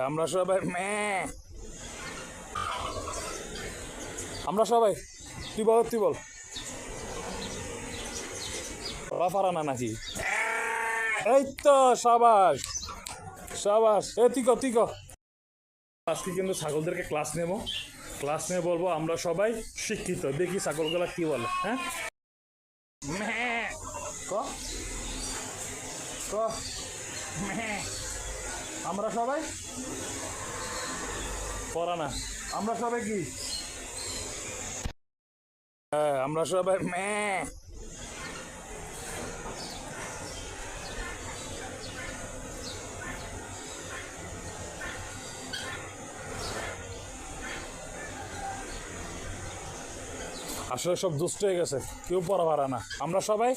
আমরা সবাই আমরা সবাই তুই বল ওরা পারা না নাকি? এই তো সাবাস সাবাস, তুই ক। আজকে কিন্তু ছাগলদেরকে ক্লাস নিয়ে বলবো আমরা সবাই শিক্ষিত। দেখি ছাগলগুলা কি বলে। হ্যাঁ, ক ক আমরা সবাই পড়া না, আমরা সবাই কি? আমরা সবাই আসলে সব দুষ্ট হয়ে গেছে, কেউ পড়া পারে না। আমরা সবাই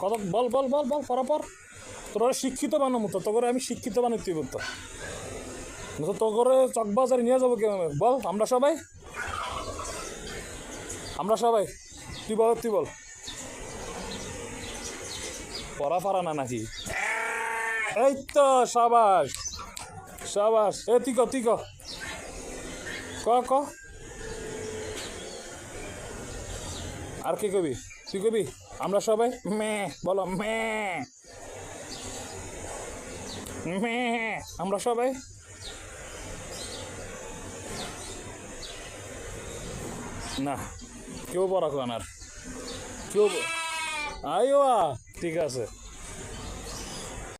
কত বল বল বল বল পরাপর। তোরা শিক্ষিত বানাবো তো, তোকে আমি শিক্ষিত বানাই তুই বলতো, তোকে চকবাজারে নিয়ে যাবো কেমন? বল আমরা সবাই তুই বল পড়া পারা না নাকি? এই তো সাবাস সাবাস, তুই ক ক আর কি কবি? তুই কবি আমরা সবাই বলো আমরা সবাই না, কেউ পড়া খান আর কেউ আইও। ঠিক আছে।